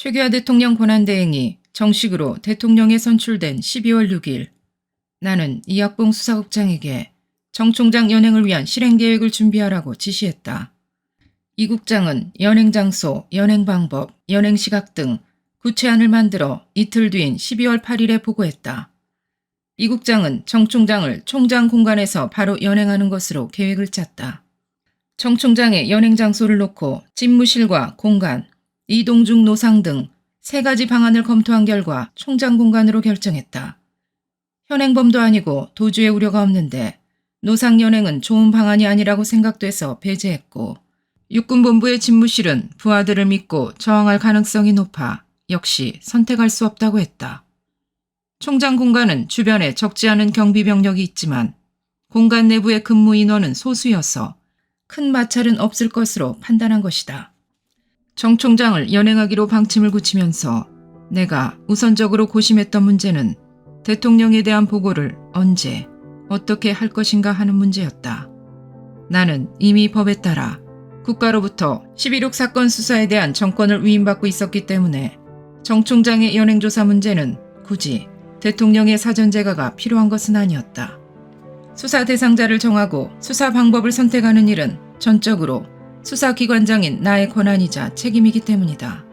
최규하 대통령 권한대행이 정식으로 대통령에 선출된 12월 6일, 나는 이학봉 수사국장에게 정 총장 연행을 위한 실행계획을 준비하라고 지시했다. 이 국장은 연행 장소, 연행 방법, 연행 시각 등 구체안을 만들어 이틀 뒤인 12월 8일에 보고했다. 이 국장은 정 총장을 총장 공간에서 바로 연행하는 것으로 계획을 짰다. 정 총장의 연행 장소를 놓고 집무실과 공간, 이동 중 노상 등 3가지 방안을 검토한 결과 총장 공간으로 결정했다. 현행범도 아니고 도주의 우려가 없는데 노상 연행은 좋은 방안이 아니라고 생각돼서 배제했고, 육군본부의 집무실은 부하들을 믿고 저항할 가능성이 높아 역시 선택할 수 없다고 했다. 총장 공간은 주변에 적지 않은 경비병력이 있지만 공간 내부의 근무 인원은 소수여서 큰 마찰은 없을 것으로 판단한 것이다. 정 총장을 연행하기로 방침을 굳히면서 내가 우선적으로 고심했던 문제는 대통령에 대한 보고를 언제, 어떻게 할 것인가 하는 문제였다. 나는 이미 법에 따라 국가로부터 11.6 사건 수사에 대한 정권을 위임받고 있었기 때문에 정 총장의 연행조사 문제는 굳이 대통령의 사전 제가가 필요한 것은 아니었다. 수사 대상자를 정하고 수사 방법을 선택하는 일은 전적으로 수사기관장인 나의 권한이자 책임이기 때문이다.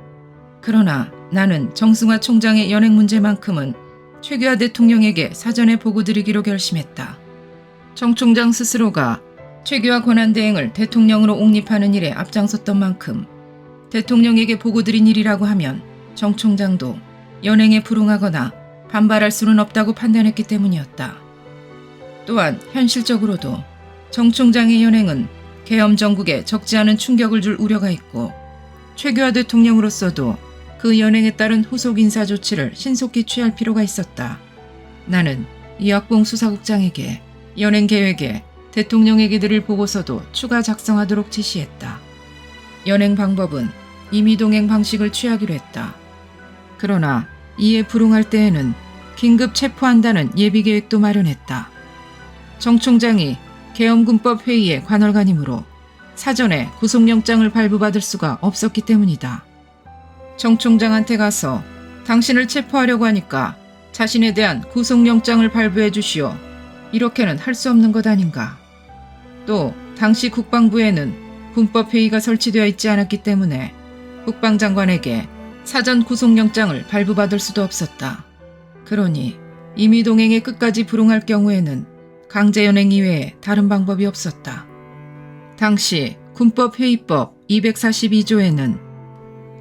그러나 나는 정승화 총장의 연행 문제만큼은 최규하 대통령에게 사전에 보고드리기로 결심했다. 정 총장 스스로가 최규하 권한대행을 대통령으로 옹립하는 일에 앞장섰던 만큼 대통령에게 보고드린 일이라고 하면 정 총장도 연행에 불응하거나 반발할 수는 없다고 판단했기 때문이었다. 또한 현실적으로도 정 총장의 연행은 계엄 정국에 적지 않은 충격을 줄 우려가 있고, 최규하 대통령으로서도 그 연행에 따른 후속 인사 조치를 신속히 취할 필요가 있었다. 나는 이학봉 수사국장에게 연행 계획에 대통령에게 드릴 보고서도 추가 작성하도록 지시했다. 연행 방법은 임의동행 방식을 취하기로 했다. 그러나 이에 불응할 때에는 긴급 체포한다는 예비계획도 마련했다. 정 총장이 계엄군법 회의의 관할관이므로 사전에 구속영장을 발부받을 수가 없었기 때문이다. 정 총장한테 가서 당신을 체포하려고 하니까 자신에 대한 구속영장을 발부해 주시오. 이렇게는 할 수 없는 것 아닌가. 또 당시 국방부에는 군법회의가 설치되어 있지 않았기 때문에 국방장관에게 사전 구속영장을 발부받을 수도 없었다. 그러니 임의동행에 끝까지 불응할 경우에는 강제연행 이외에 다른 방법이 없었다. 당시 군법회의법 242조에는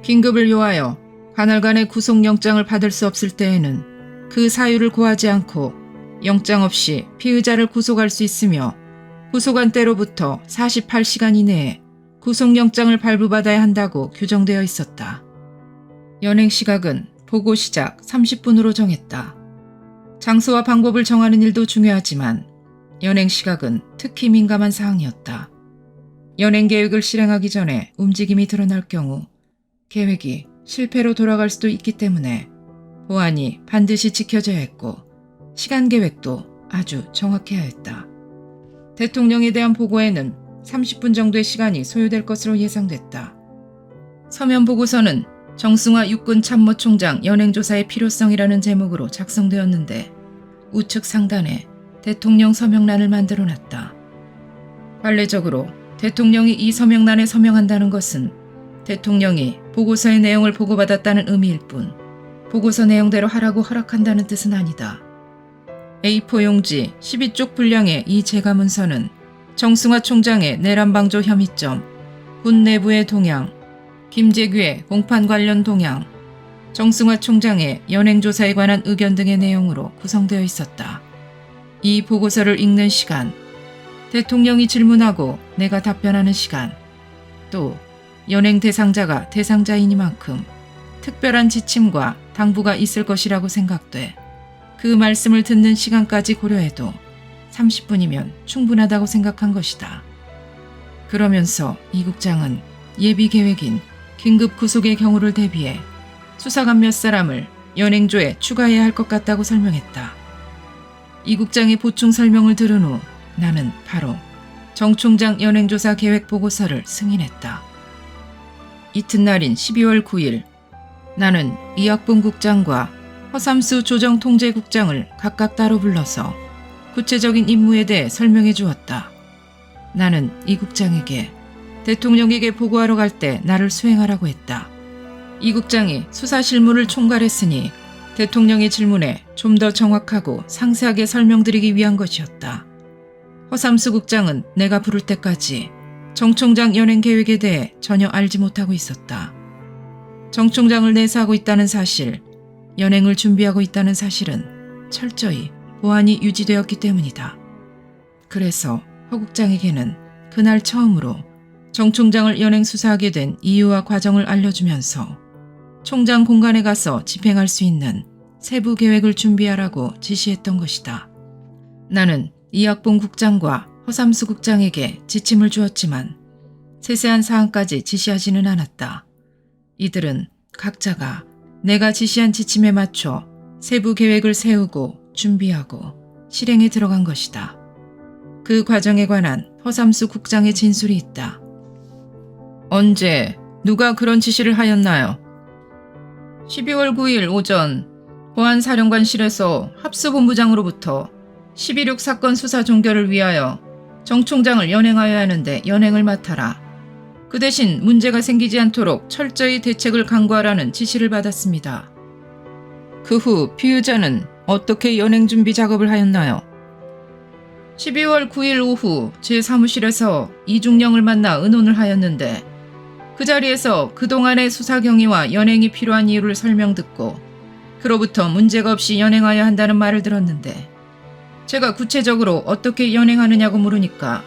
긴급을 요하여 관할관의 구속영장을 받을 수 없을 때에는 그 사유를 고하지 않고 영장 없이 피의자를 구속할 수 있으며 구속한 때로부터 48시간 이내에 구속영장을 발부받아야 한다고 규정되어 있었다. 연행 시각은 보고 시작 30분으로 정했다. 장소와 방법을 정하는 일도 중요하지만 연행 시각은 특히 민감한 사항이었다. 연행 계획을 실행하기 전에 움직임이 드러날 경우 계획이 실패로 돌아갈 수도 있기 때문에 보안이 반드시 지켜져야 했고 시간 계획도 아주 정확해야 했다. 대통령에 대한 보고에는 30분 정도의 시간이 소요될 것으로 예상됐다. 서면 보고서는 정승화 육군참모총장 연행조사의 필요성이라는 제목으로 작성되었는데 우측 상단에 대통령 서명란을 만들어놨다. 관례적으로 대통령이 이 서명란에 서명한다는 것은 대통령이 보고서의 내용을 보고받았다는 의미일 뿐 보고서 내용대로 하라고 허락한다는 뜻은 아니다. A4 용지 12쪽 분량의 이 재가문서는 정승화 총장의 내란방조 혐의점, 군 내부의 동향, 김재규의 공판 관련 동향, 정승화 총장의 연행조사에 관한 의견 등의 내용으로 구성되어 있었다. 이 보고서를 읽는 시간, 대통령이 질문하고 내가 답변하는 시간, 또 연행 대상자가 대상자이니만큼 특별한 지침과 당부가 있을 것이라고 생각돼 그 말씀을 듣는 시간까지 고려해도 30분이면 충분하다고 생각한 것이다. 그러면서 이 국장은 예비 계획인 긴급 구속의 경우를 대비해 수사관 몇 사람을 연행조에 추가해야 할 것 같다고 설명했다. 이 국장의 보충 설명을 들은 후 나는 바로 정 총장 연행조사 계획 보고서를 승인했다. 이튿날인 12월 9일 나는 이학봉 국장과 허삼수 조정통제국장을 각각 따로 불러서 구체적인 임무에 대해 설명해 주었다. 나는 이 국장에게 대통령에게 보고하러 갈 때 나를 수행하라고 했다. 이 국장이 수사 실무를 총괄했으니 대통령의 질문에 좀 더 정확하고 상세하게 설명드리기 위한 것이었다. 허삼수 국장은 내가 부를 때까지 정 총장 연행 계획에 대해 전혀 알지 못하고 있었다. 정 총장을 내사하고 있다는 사실, 연행을 준비하고 있다는 사실은 철저히 보안이 유지되었기 때문이다. 그래서 허 국장에게는 그날 처음으로 정 총장을 연행 수사하게 된 이유와 과정을 알려주면서 총장 공간에 가서 집행할 수 있는 세부 계획을 준비하라고 지시했던 것이다. 나는 이학봉 국장과 허삼수 국장에게 지침을 주었지만 세세한 사항까지 지시하지는 않았다. 이들은 각자가 내가 지시한 지침에 맞춰 세부 계획을 세우고 준비하고 실행에 들어간 것이다. 그 과정에 관한 허삼수 국장의 진술이 있다. 언제, 누가 그런 지시를 하였나요? 12월 9일 오전 보안사령관실에서 합수본부장으로부터 12.6 사건 수사 종결을 위하여 정 총장을 연행하여야 하는데 연행을 맡아라. 그 대신 문제가 생기지 않도록 철저히 대책을 강구하라는 지시를 받았습니다. 그 후 피의자는 어떻게 연행 준비 작업을 하였나요? 12월 9일 오후 제 사무실에서 이중령을 만나 의논을 하였는데 그 자리에서 그동안의 수사 경위와 연행이 필요한 이유를 설명 듣고 그로부터 문제가 없이 연행하여야 한다는 말을 들었는데 제가 구체적으로 어떻게 연행하느냐고 물으니까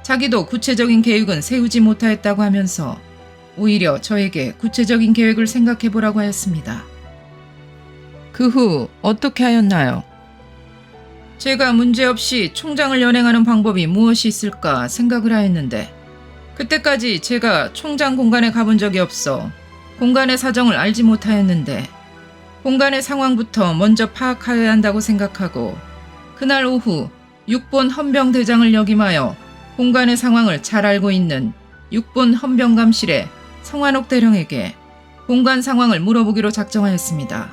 자기도 구체적인 계획은 세우지 못하였다고 하면서 오히려 저에게 구체적인 계획을 생각해보라고 하였습니다. 그 후 어떻게 하였나요? 제가 문제없이 총장을 연행하는 방법이 무엇이 있을까 생각을 하였는데 그때까지 제가 총장 공간에 가본 적이 없어 공간의 사정을 알지 못하였는데 공간의 상황부터 먼저 파악하여야 한다고 생각하고 그날 오후 6본 헌병대장을 역임하여 공간의 상황을 잘 알고 있는 6본 헌병감실의 성환옥 대령에게 공간 상황을 물어보기로 작정하였습니다.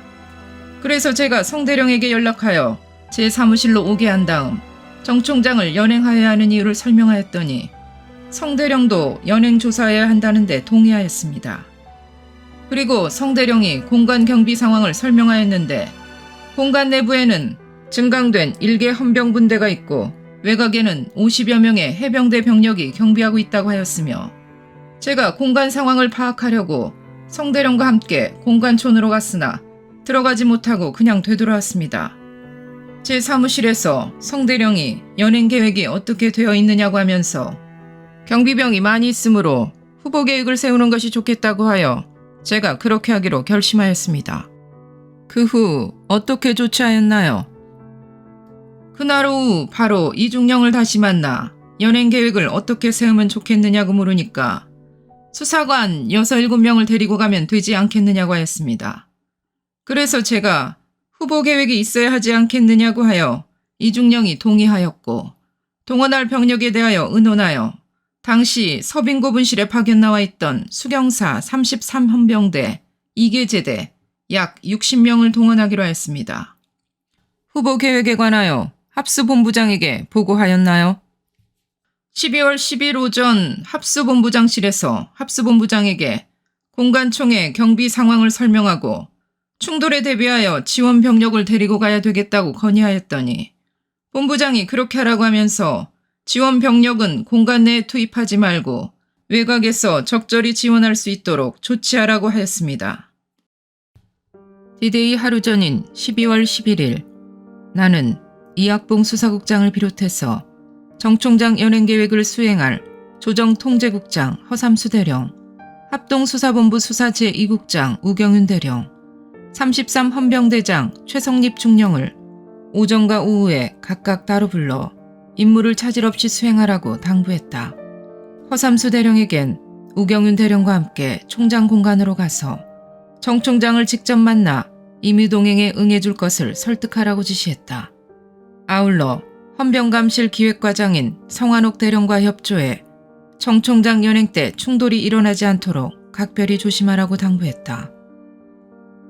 그래서 제가 성 대령에게 연락하여 제 사무실로 오게 한 다음 정 총장을 연행하여야 하는 이유를 설명하였더니 성 대령도 연행 조사해야 한다는데 동의하였습니다. 그리고 성 대령이 공간 경비 상황을 설명하였는데 공간 내부에는 증강된 1개 헌병분대가 있고 외곽에는 50여 명의 해병대 병력이 경비하고 있다고 하였으며 제가 공간 상황을 파악하려고 성 대령과 함께 공간촌으로 갔으나 들어가지 못하고 그냥 되돌아왔습니다. 제 사무실에서 성 대령이 연행 계획이 어떻게 되어 있느냐고 하면서 경비병이 많이 있으므로 후보 계획을 세우는 것이 좋겠다고 하여 제가 그렇게 하기로 결심하였습니다. 그 후 어떻게 조치하였나요? 그날 오후 바로 이중령을 다시 만나 연행 계획을 어떻게 세우면 좋겠느냐고 물으니까 수사관 6, 7명을 데리고 가면 되지 않겠느냐고 하였습니다. 그래서 제가 후보 계획이 있어야 하지 않겠느냐고 하여 이중령이 동의하였고 동원할 병력에 대하여 의논하여 당시 서빙고분실에 파견 나와 있던 수경사 33헌병대 2개 제대 약 60명을 동원하기로 하였습니다. 후보 계획에 관하여 합수본부장에게 보고하였나요? 12월 10일 오전 합수본부장실에서 합수본부장에게 공간총의 경비 상황을 설명하고 충돌에 대비하여 지원 병력을 데리고 가야 되겠다고 건의하였더니 본부장이 그렇게 하라고 하면서 지원 병력은 공간 내에 투입하지 말고 외곽에서 적절히 지원할 수 있도록 조치하라고 하였습니다. 디데이 하루 전인 12월 11일 나는 이학봉 수사국장을 비롯해서 정 총장 연행계획을 수행할 조정통제국장 허삼수 대령, 합동수사본부 수사 제2국장 우경윤 대령, 33 헌병대장 최성립 중령을 오전과 오후에 각각 따로 불러 임무를 차질 없이 수행하라고 당부했다. 허삼수 대령에겐 우경윤 대령과 함께 총장 공간으로 가서 정 총장을 직접 만나 임의동행에 응해줄 것을 설득하라고 지시했다. 아울러 헌병감실 기획과장인 성환옥 대령과 협조해 정 총장 연행 때 충돌이 일어나지 않도록 각별히 조심하라고 당부했다.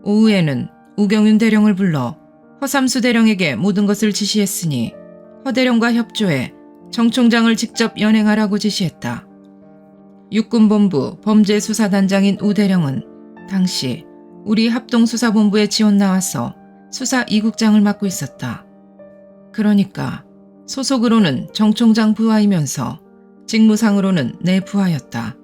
오후에는 우경윤 대령을 불러 허삼수 대령에게 모든 것을 지시했으니 허 대령과 협조해 정 총장을 직접 연행하라고 지시했다. 육군본부 범죄수사단장인 우 대령은 당시 우리 합동수사본부에 지원 나와서 수사 2국장을 맡고 있었다. 그러니까 소속으로는 정 총장 부하이면서 직무상으로는 내 부하였다.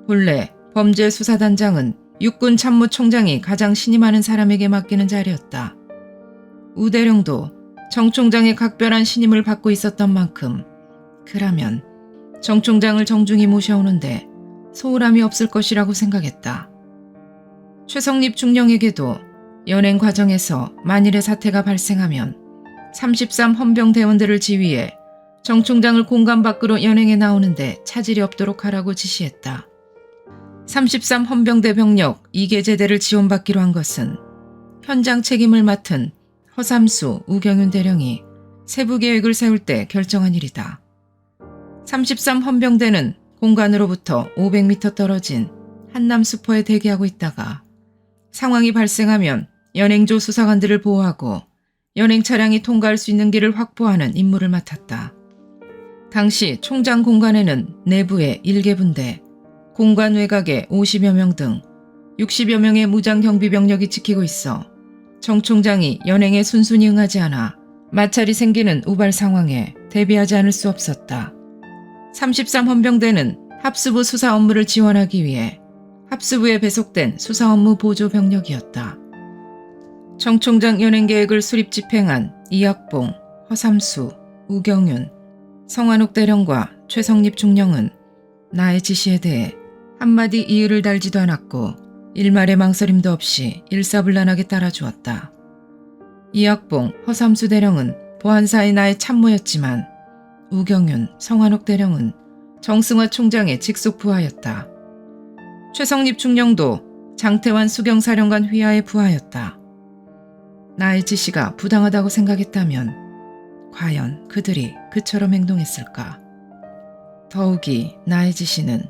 본래 범죄수사단장은 육군 참모총장이 가장 신임하는 사람에게 맡기는 자리였다. 우 대령도 정 총장의 각별한 신임을 받고 있었던 만큼 그라면 정 총장을 정중히 모셔오는데 소홀함이 없을 것이라고 생각했다. 최성립 중령에게도 연행 과정에서 만일의 사태가 발생하면 33 헌병대원들을 지휘해 정 총장을 공간 밖으로 연행해 나오는데 차질이 없도록 하라고 지시했다. 33 헌병대 병력 2개 제대를 지원받기로 한 것은 현장 책임을 맡은 허삼수 우경윤 대령이 세부 계획을 세울 때 결정한 일이다. 33 헌병대는 공간으로부터 500m 떨어진 한남 수포에 대기하고 있다가 상황이 발생하면 연행조 수사관들을 보호하고 연행 차량이 통과할 수 있는 길을 확보하는 임무를 맡았다. 당시 총장 공간에는 내부에 1개분대, 공간 외곽에 50여 명 등 60여 명의 무장 경비병력이 지키고 있어 정 총장이 연행에 순순히 응하지 않아 마찰이 생기는 우발 상황에 대비하지 않을 수 없었다. 33 헌병대는 합수부 수사 업무를 지원하기 위해 합수부에 배속된 수사 업무 보조 병력이었다. 정 총장 연행 계획을 수립 집행한 이학봉, 허삼수, 우경윤, 성환옥 대령과 최성립 중령은 나의 지시에 대해 한마디 이의를 달지도 않았고 일말의 망설임도 없이 일사불란하게 따라주었다. 이학봉, 허삼수 대령은 보안사의 나의 참모였지만 우경윤, 성환옥 대령은 정승화 총장의 직속 부하였다. 최성립 중령도 장태환 수경사령관 휘하의 부하였다. 나의 지시가 부당하다고 생각했다면 과연 그들이 그처럼 행동했을까? 더욱이 나의 지시는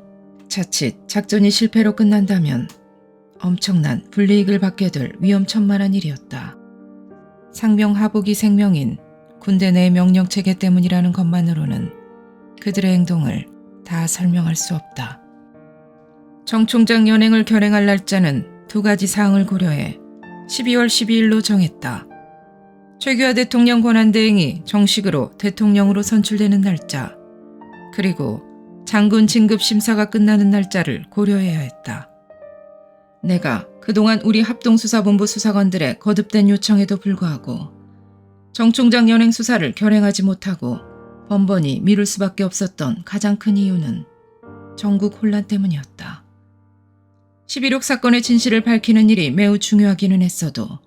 자칫 작전이 실패로 끝난다면 엄청난 불이익을 받게 될 위험천만한 일이었다. 상명하복이 생명인 군대 내 명령체계 때문이라는 것만으로는 그들의 행동을 다 설명할 수 없다. 정 총장 연행을 결행할 날짜는 2가지 사항을 고려해 12월 12일로 정했다. 최규하 대통령 권한대행이 정식으로 대통령으로 선출되는 날짜, 그리고 장군 진급 심사가 끝나는 날짜를 고려해야 했다. 내가 그동안 우리 합동수사본부 수사관들의 거듭된 요청에도 불구하고 정 총장 연행 수사를 결행하지 못하고 번번이 미룰 수밖에 없었던 가장 큰 이유는 전국 혼란 때문이었다. 11.6 사건의 진실을 밝히는 일이 매우 중요하기는 했어도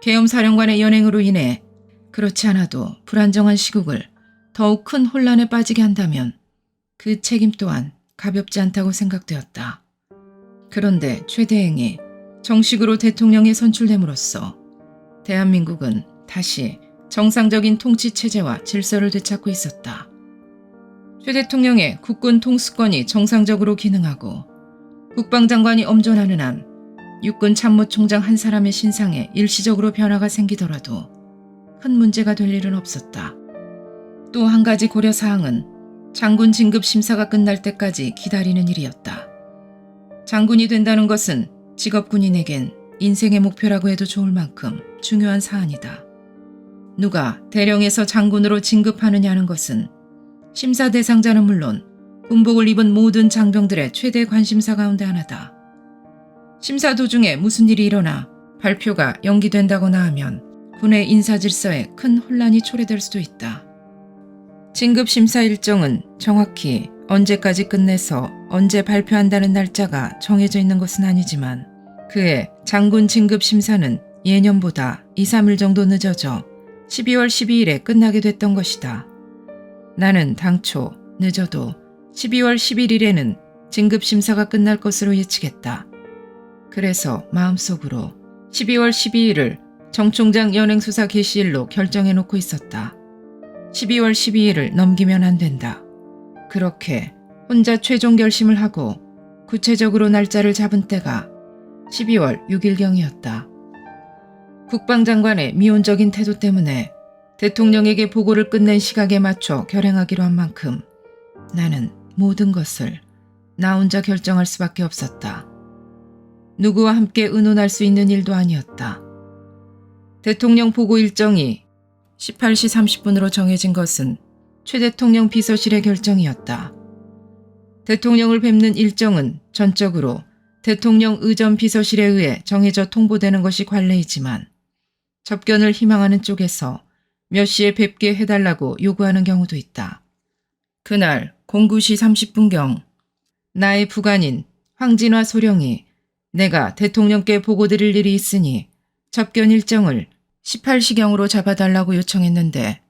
계엄사령관의 연행으로 인해 그렇지 않아도 불안정한 시국을 더욱 큰 혼란에 빠지게 한다면 그 책임 또한 가볍지 않다고 생각되었다. 그런데 최 대행이 정식으로 대통령에 선출됨으로써 대한민국은 다시 정상적인 통치체제와 질서를 되찾고 있었다. 최 대통령의 국군 통수권이 정상적으로 기능하고 국방장관이 엄존하는 한 육군 참모총장 한 사람의 신상에 일시적으로 변화가 생기더라도 큰 문제가 될 일은 없었다. 또 한 가지 고려사항은 장군 진급 심사가 끝날 때까지 기다리는 일이었다. 장군이 된다는 것은 직업군인에겐 인생의 목표라고 해도 좋을 만큼 중요한 사안이다. 누가 대령에서 장군으로 진급하느냐는 것은 심사 대상자는 물론 군복을 입은 모든 장병들의 최대 관심사 가운데 하나다. 심사 도중에 무슨 일이 일어나 발표가 연기된다거나 하면 군의 인사질서에 큰 혼란이 초래될 수도 있다. 진급 심사 일정은 정확히 언제까지 끝내서 언제 발표한다는 날짜가 정해져 있는 것은 아니지만 그해 장군 진급 심사는 예년보다 2, 3일 정도 늦어져 12월 12일에 끝나게 됐던 것이다. 나는 당초 늦어도 12월 11일에는 진급 심사가 끝날 것으로 예측했다. 그래서 마음속으로 12월 12일을 정 총장 연행수사 개시일로 결정해놓고 있었다. 12월 12일을 넘기면 안 된다. 그렇게 혼자 최종 결심을 하고 구체적으로 날짜를 잡은 때가 12월 6일경이었다. 국방장관의 미온적인 태도 때문에 대통령에게 보고를 끝낸 시각에 맞춰 결행하기로 한 만큼 나는 모든 것을 나 혼자 결정할 수밖에 없었다. 누구와 함께 의논할 수 있는 일도 아니었다. 대통령 보고 일정이 18시 30분으로 정해진 것은 최 대통령 비서실의 결정이었다. 대통령을 뵙는 일정은 전적으로 대통령 의전 비서실에 의해 정해져 통보되는 것이 관례이지만 접견을 희망하는 쪽에서 몇 시에 뵙게 해달라고 요구하는 경우도 있다. 그날 09시 30분경 나의 부관인 황진화 소령이 내가 대통령께 보고드릴 일이 있으니 접견 일정을 18시경으로 잡아달라고 요청했는데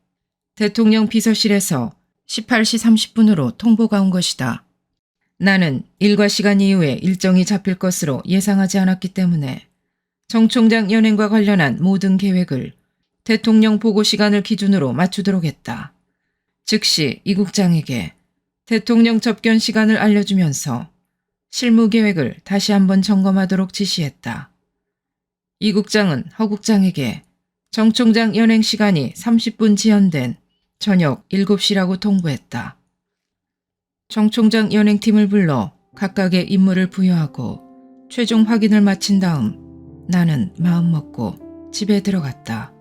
대통령 비서실에서 18시 30분으로 통보가 온 것이다. 나는 일과 시간 이후에 일정이 잡힐 것으로 예상하지 않았기 때문에 정 총장 연행과 관련한 모든 계획을 대통령 보고 시간을 기준으로 맞추도록 했다. 즉시 이 국장에게 대통령 접견 시간을 알려주면서 실무 계획을 다시 한번 점검하도록 지시했다. 이 국장은 허 국장에게 정 총장 연행 시간이 30분 지연된 저녁 7시라고 통보했다. 정 총장 연행팀을 불러 각각의 임무를 부여하고 최종 확인을 마친 다음 나는 마음먹고 집에 들어갔다.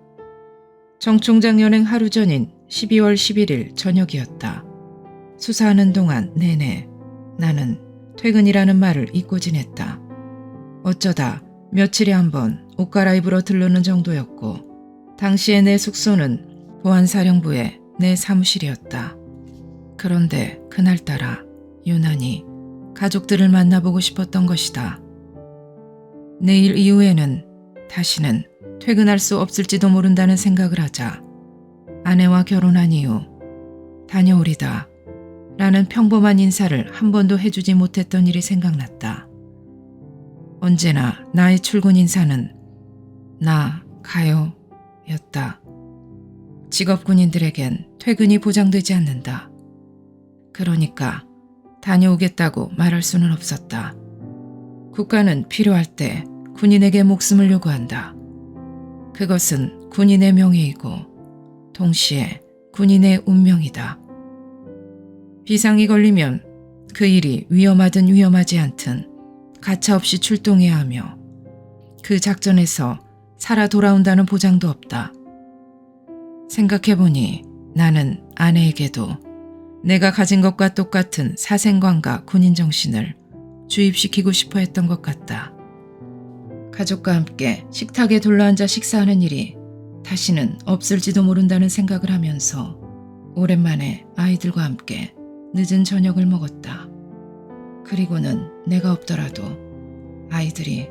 정 총장 연행 하루 전인 12월 11일 저녁이었다. 수사하는 동안 내내 나는 퇴근이라는 말을 잊고 지냈다. 어쩌다 며칠에 한 번 옷 갈아입으러 들르는 정도였고 당시에 내 숙소는 보안사령부의 내 사무실이었다. 그런데 그날따라 유난히 가족들을 만나보고 싶었던 것이다. 내일 이후에는 다시는 퇴근할 수 없을지도 모른다는 생각을 하자 아내와 결혼한 이후 다녀오리다 라는 평범한 인사를 한 번도 해주지 못했던 일이 생각났다. 언제나 나의 출근 인사는 나 가요 였다. 직업군인들에겐 퇴근이 보장되지 않는다. 그러니까 다녀오겠다고 말할 수는 없었다. 국가는 필요할 때 군인에게 목숨을 요구한다. 그것은 군인의 명예이고 동시에 군인의 운명이다. 비상이 걸리면 그 일이 위험하든 위험하지 않든 가차없이 출동해야 하며 그 작전에서 살아 돌아온다는 보장도 없다. 생각해보니 나는 아내에게도 내가 가진 것과 똑같은 사생관과 군인 정신을 주입시키고 싶어 했던 것 같다. 가족과 함께 식탁에 둘러앉아 식사하는 일이 다시는 없을지도 모른다는 생각을 하면서 오랜만에 아이들과 함께 늦은 저녁을 먹었다. 그리고는 내가 없더라도 아이들이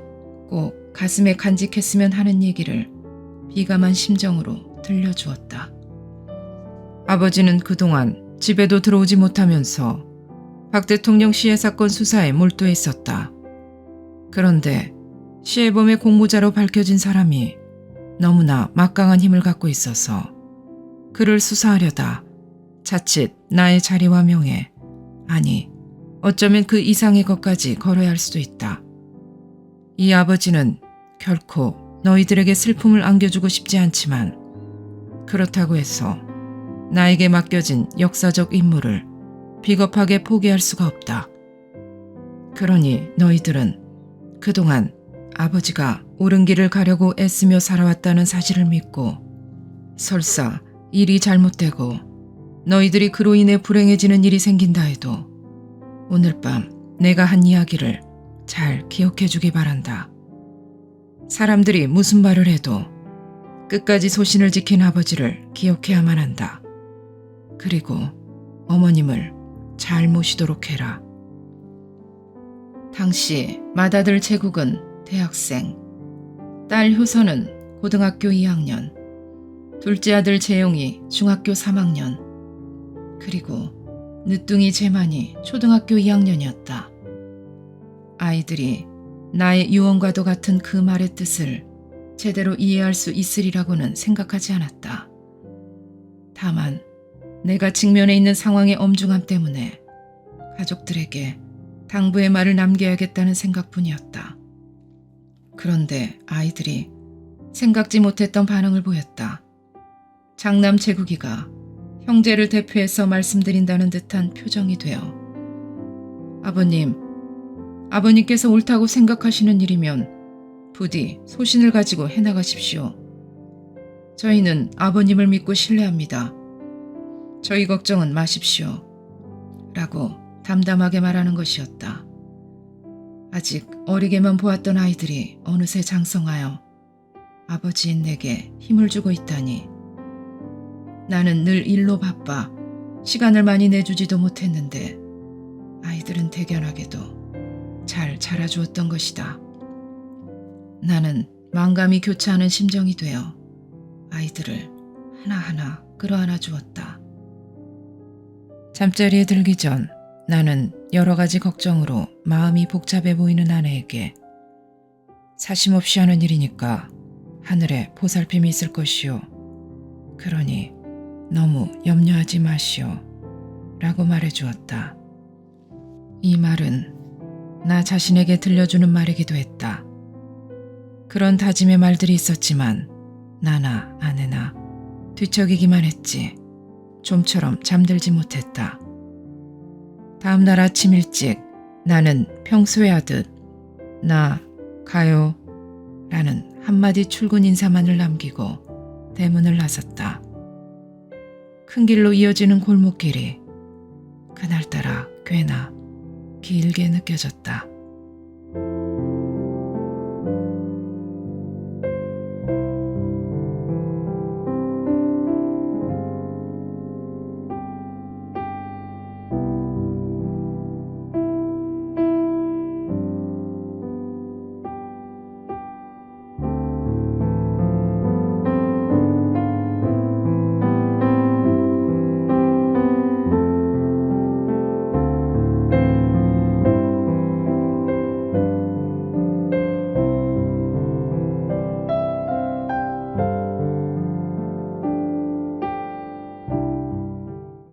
꼭 가슴에 간직했으면 하는 얘기를 비감한 심정으로 들려주었다. 아버지는 그동안 집에도 들어오지 못하면서 박 대통령 시해 사건 수사에 몰두해 있었다. 그런데 시해범의 공모자로 밝혀진 사람이 너무나 막강한 힘을 갖고 있어서 그를 수사하려다 자칫 나의 자리와 명예, 아니 어쩌면 그 이상의 것까지 걸어야 할 수도 있다. 이 아버지는 결코 너희들에게 슬픔을 안겨주고 싶지 않지만 그렇다고 해서 나에게 맡겨진 역사적 임무를 비겁하게 포기할 수가 없다. 그러니 너희들은 그동안 아버지가 옳은 길을 가려고 애쓰며 살아왔다는 사실을 믿고 설사 일이 잘못되고 너희들이 그로 인해 불행해지는 일이 생긴다 해도 오늘 밤 내가 한 이야기를 잘 기억해 주기 바란다. 사람들이 무슨 말을 해도 끝까지 소신을 지킨 아버지를 기억해야만 한다. 그리고 어머님을 잘 모시도록 해라. 당시 맏아들 재국은 대학생, 딸 효선은 고등학교 2학년, 둘째 아들 재용이 중학교 3학년, 그리고 늦둥이 재만이 초등학교 2학년이었다. 아이들이 나의 유언과도 같은 그 말의 뜻을 제대로 이해할 수 있으리라고는 생각하지 않았다. 다만 내가 직면해 있는 상황의 엄중함 때문에 가족들에게 당부의 말을 남겨야겠다는 생각뿐이었다. 그런데 아이들이 생각지 못했던 반응을 보였다. 장남 재국이가 형제를 대표해서 말씀드린다는 듯한 표정이 되어 아버님, 아버님께서 옳다고 생각하시는 일이면 부디 소신을 가지고 해나가십시오. 저희는 아버님을 믿고 신뢰합니다. 저희 걱정은 마십시오. 라고 담담하게 말하는 것이었다. 아직 어리게만 보았던 아이들이 어느새 장성하여 아버지인 내게 힘을 주고 있다니. 나는 늘 일로 바빠 시간을 많이 내주지도 못했는데 아이들은 대견하게도 잘 자라주었던 것이다. 나는 망감이 교차하는 심정이 되어 아이들을 하나하나 끌어안아 주었다. 잠자리에 들기 전 나는 여러 가지 걱정으로 마음이 복잡해 보이는 아내에게 사심없이 하는 일이니까 하늘에 보살핌이 있을 것이오. 그러니 너무 염려하지 마시오. 라고 말해주었다. 이 말은 나 자신에게 들려주는 말이기도 했다. 그런 다짐의 말들이 있었지만 나나 아내나 뒤척이기만 했지 좀처럼 잠들지 못했다. 다음 날 아침 일찍 나는 평소에 하듯 나 가요 라는 한마디 출근 인사만을 남기고 대문을 나섰다. 큰 길로 이어지는 골목길이 그날따라 꽤나 길게 느껴졌다.